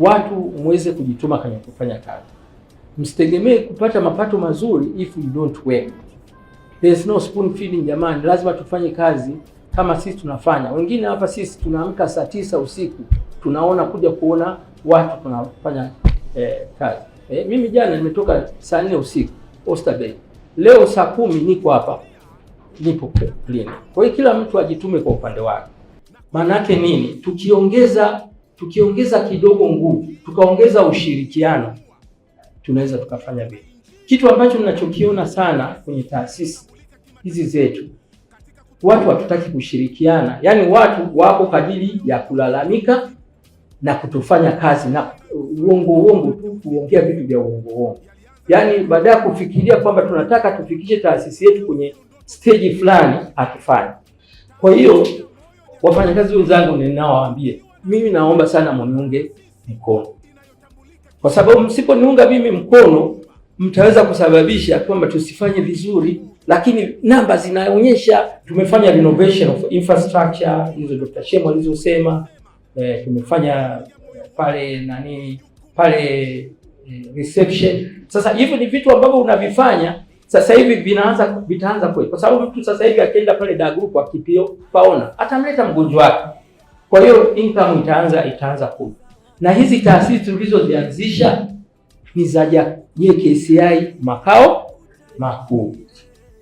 watu muweze kujituma kwenye kufanya kazi. Msitegemee kupata mapato mazuri if you don't work. There's no spoon feeding jamani, lazima tufanye kazi kama sisi tunafanya. Wengine hapa sisi tunaamka saa 9 usiku, tunaona kuja kuona watu tunafanya kazi. Mimi jana nimetoka saa 4 usiku Oyster Bay. Leo saa 10 niko hapa, nipo clean. Kwa hiyo kila mtu ajitume kwa upande wake. Maana yake nini? Tukiongeza kidogo nguvu, tukaongeza ushirikiano, tunaweza tukafanya vitu. Kitu ambacho ninachokiona sana kwenye taasisi hizi zetu, watu hatutaki kushirikiana. Yaani watu wako kadiri ya kulalamika na kutofanya kazi na uongo tu, kuongea vitu vya uongo. Yaani baada ya kufikiria kwamba tunataka tufikishe taasisi yetu kwenye stage fulani, hatufanyi. Kwa hiyo wafanyakazi wenzangu ninaowaambia, mimi naomba sana mniunge mkono. Kwa sababu msiponiunga mimi mkono, mtaweza kusababisha kwamba tusifanye vizuri, lakini namba zinaonyesha tumefanya renovation of infrastructure, hizo Dr. Shemo alizosema, tumefanya pale reception. Sasa hivi ni vitu ambavyo unavifanya sasa hivi vitaanza kweli, kwa sababu mtu sasa hivi akienda pale Da Group paona atamleta mgonjwa wake. Kwa hiyo income itaanza kweli. Na hizi taasisi tulizozianzisha ni za JKCI makao makuu.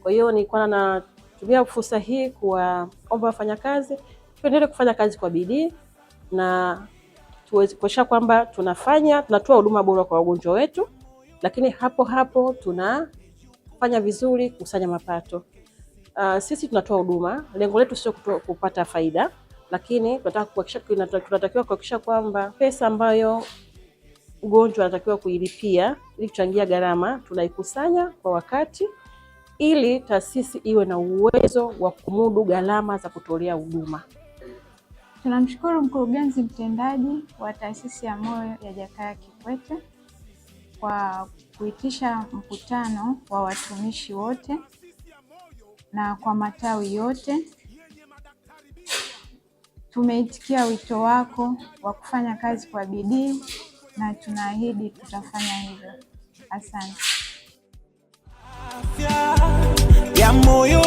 Kwa hiyo nilikuwa natumia fursa hii kuwaomba wafanyakazi tuendelee kufanya kazi kwa bidii na tuweze kuhakikisha kwamba tunatoa huduma bora kwa wagonjwa wetu, lakini hapo tunafanya vizuri kusanya mapato. Sisi tunatoa huduma, lengo letu sio kupata faida, lakini tunatakiwa kuhakikisha kwamba pesa ambayo mgonjwa anatakiwa kuilipia ili kuchangia gharama tunaikusanya kwa wakati, ili taasisi iwe na uwezo wa kumudu gharama za kutolea huduma. Tunamshukuru mkurugenzi mtendaji wa Taasisi ya Moyo ya Jakaya Kikwete kwa kuitisha mkutano wa watumishi wote na kwa matawi yote. Tumeitikia wito wako wa kufanya kazi kwa bidii na tunaahidi tutafanya hivyo. Asante. Afya ya moyo